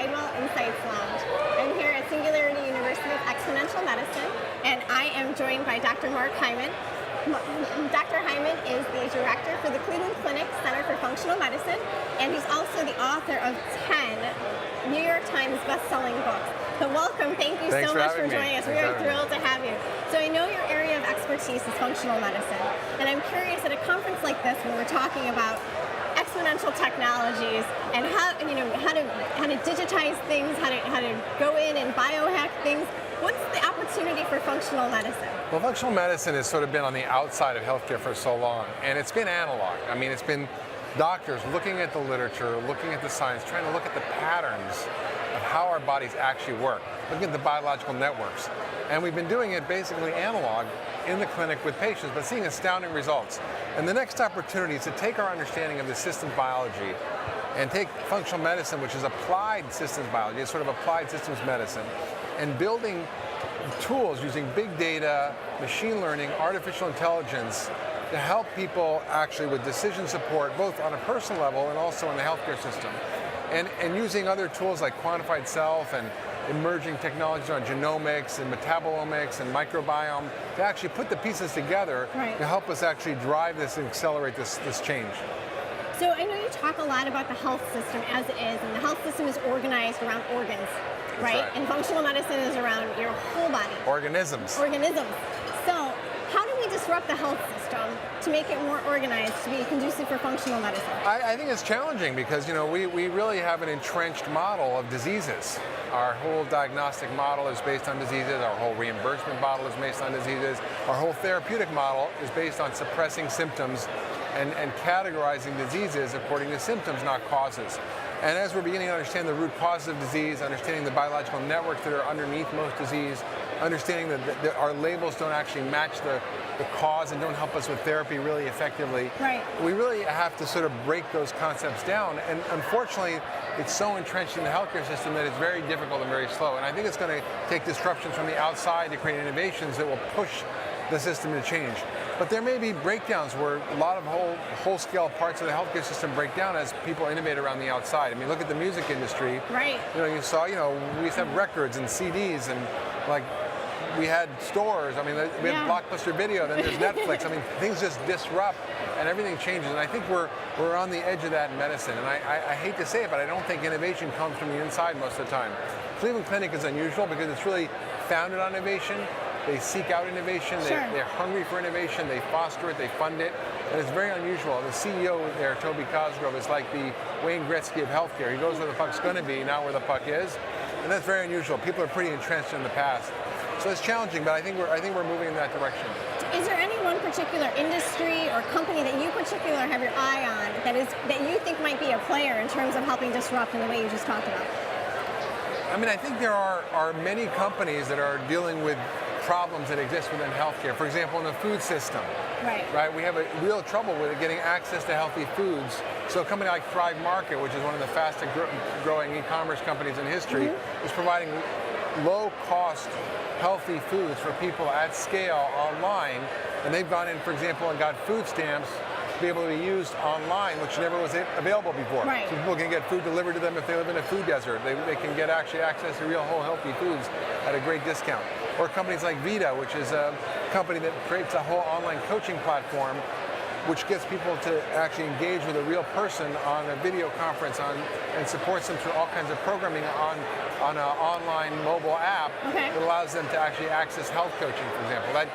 Guidewell Insights Lounge. I'm here at Singularity University of Exponential Medicine, and I am joined by Dr. Mark Hyman. Dr. Hyman is the director for the Cleveland Clinic Center for Functional Medicine, and he's also the author of 10 New York Times best-selling books. So welcome, thank you so much for joining us. We are thrilled to have you. So I know your area of expertise is functional medicine, and I'm curious, at a conference like this when we're talking about exponential technologies and how to digitize things, how to go in and biohack things, what's the opportunity for functional medicine? Well, functional medicine has sort of been on the outside of healthcare for so long, and it's been analog. I mean, it's been doctors looking at the literature, looking at the science, trying to look at the patterns of how our bodies actually work, looking at the biological networks. And we've been doing it basically analog in the clinic with patients, but seeing astounding results. And the next opportunity is to take our understanding of the systems biology and take functional medicine, which is applied systems biology, it's sort of applied systems medicine, and building tools using big data, machine learning, artificial intelligence to help people actually with decision support, both on a personal level and also in the healthcare system. And using other tools like quantified self and emerging technologies on genomics and metabolomics and microbiome to actually put the pieces together to help us actually drive this and accelerate this change. So I know you talk a lot about the health system as it is, and the health system is organized around organs, right? And functional medicine is around your whole body. Organisms. Organisms. So how do we disrupt the health system to make it more organized, to be conducive for functional medicine? I think it's challenging because, we really have an entrenched model of diseases. Our whole diagnostic model is based on diseases. Our whole reimbursement model is based on diseases. Our whole therapeutic model is based on suppressing symptoms and categorizing diseases according to symptoms, not causes. And as we're beginning to understand the root causes of disease, understanding the biological networks that are underneath most disease, understanding that our labels don't actually match the cause and don't help us with therapy really effectively, we really have to sort of break those concepts down. And unfortunately, it's so entrenched in the healthcare system that it's very difficult and very slow. And I think it's going to take disruptions from the outside to create innovations that will push the system to change. But there may be breakdowns where a lot of whole-scale parts of the healthcare system break down as people innovate around the outside. I mean, look at the music industry. You saw, we used to have records and CDs, and like we had stores. I mean, we had Blockbuster Video, then there's Netflix. I mean, things just disrupt and everything changes. And I think we're on the edge of that in medicine. And I hate to say it, but I don't think innovation comes from the inside most of the time. Cleveland Clinic is unusual because it's really founded on innovation. They seek out innovation, they're hungry for innovation, they foster it, they fund it, and it's very unusual. The CEO there, Toby Cosgrove, is like the Wayne Gretzky of healthcare. He knows where the puck's going to be, not where the puck is, and that's very unusual. People are pretty entrenched in the past. So it's challenging, but I think we're moving in that direction. Is there any one particular industry or company that you particularly have your eye on that you think might be a player in terms of helping disrupt in the way you just talked about? I mean, I think there are many companies that are dealing with problems that exist within healthcare. For example, in the food system, we have a real trouble with getting access to healthy foods. So a company like Thrive Market, which is one of the fastest growing e-commerce companies in history, is providing low-cost, healthy foods for people at scale online. And they've gone in, for example, and got food stamps to be able to be used online, which never was available before. So people can get food delivered to them if they live in a food desert. They can get actually access to real whole healthy foods at a great discount. Or companies like Vita, which is a company that creates a whole online coaching platform which gets people to actually engage with a real person on a video conference and supports them through all kinds of programming on an online mobile app that allows them to actually access health coaching, for example. That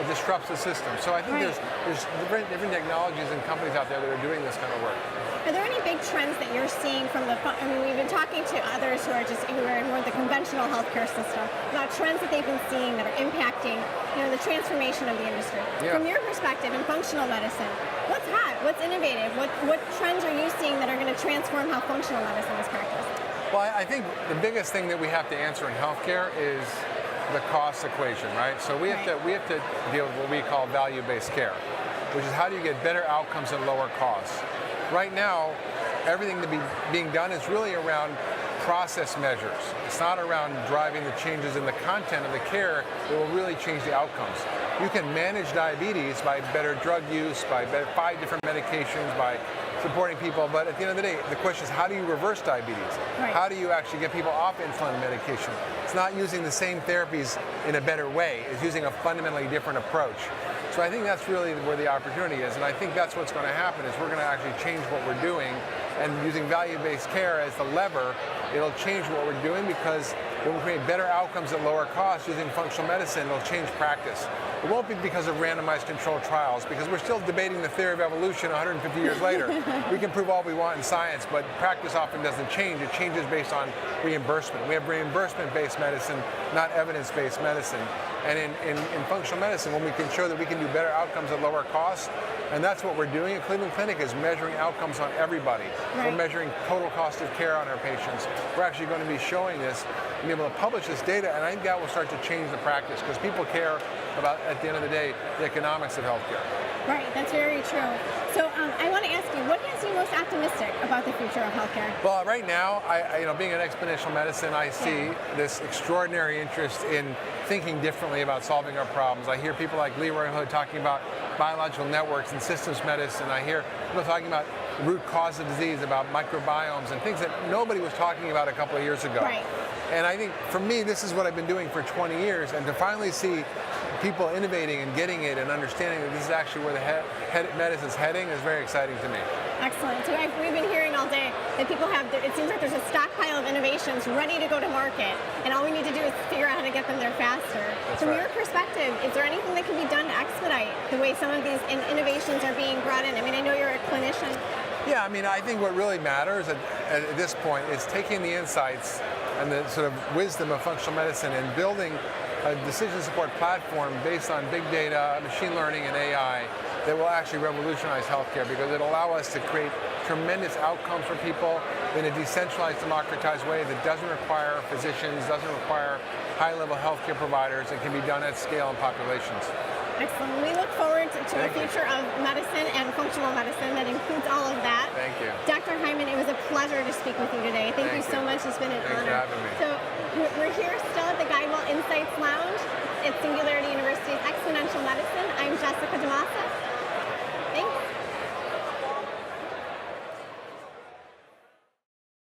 disrupts the system. So I think there's different technologies and companies out there that are doing this kind of work. Are there any big trends that you're seeing from we've been talking to others who are in more of the conventional healthcare system about trends that they've been seeing that are impacting, the transformation of the industry. From your perspective in functional medicine, what's hot? What's innovative? What trends are you seeing that are going to transform how functional medicine is practiced? Well, I think the biggest thing that we have to answer in healthcare is the cost equation, right? So we have to deal with what we call value-based care, which is how do you get better outcomes at lower costs. Right now, everything being done is really around process measures. It's not around driving the changes in the content of the care that will really change the outcomes. You can manage diabetes by better drug use, by 5 different medications, by supporting people. But at the end of the day, the question is, how do you reverse diabetes? Right. How do you actually get people off insulin medication? It's not using the same therapies in a better way. It's using a fundamentally different approach. So I think that's really where the opportunity is, and I think that's what's going to happen is we're going to actually change what we're doing, and using value-based care as the lever, it'll change what we're doing because when we create better outcomes at lower cost using functional medicine, it'll change practice. It won't be because of randomized controlled trials, because we're still debating the theory of evolution 150 years later. We can prove all we want in science, but practice often doesn't change. It changes based on reimbursement. We have reimbursement-based medicine, not evidence-based medicine. And in functional medicine, when we can show that we can do better outcomes at lower costs, and that's what we're doing at Cleveland Clinic, is measuring outcomes on everybody. Right. We're measuring total cost of care on our patients. We're actually going to be showing this and be able to publish this data, and I think that will start to change the practice because people care about, at the end of the day, the economics of healthcare. Right, that's very true. So I want to ask you, what has you most optimistic about the future of healthcare? Well, right now, being in exponential medicine, I see this extraordinary interest in thinking differently about solving our problems. I hear people like Leroy Hood talking about biological networks and systems medicine. I hear people talking about the root cause of disease, about microbiomes and things that nobody was talking about a couple of years ago. Right. And I think for me, this is what I've been doing for 20 years, and to finally see people innovating and getting it and understanding that this is actually where the medicine is heading is very exciting to me. Excellent. So we've been hearing all day that people have, it seems like there's a stockpile of innovations ready to go to market, and all we need to do is figure out how to get them there faster. That's From right. your perspective, is there anything that can be done to expedite the way some of these innovations are being brought in? I mean, I know you're a clinician. Yeah, I mean, I think what really matters at this point is taking the insights and the sort of wisdom of functional medicine and building a decision support platform based on big data, machine learning, and AI that will actually revolutionize healthcare because it'll allow us to create tremendous outcomes for people in a decentralized, democratized way that doesn't require physicians, doesn't require high-level healthcare providers. It can be done at scale in populations. Excellent. We look forward to the future of medicine and functional medicine that includes all of that. Thank you. Dr. Hyman, it was a pleasure to speak with you today. Thank you so much. It's been an Thanks honor. for having me. So we're here still at the Guidewell Insights Lounge at Singularity University's Exponential Medicine. I'm Jessica DeMassa.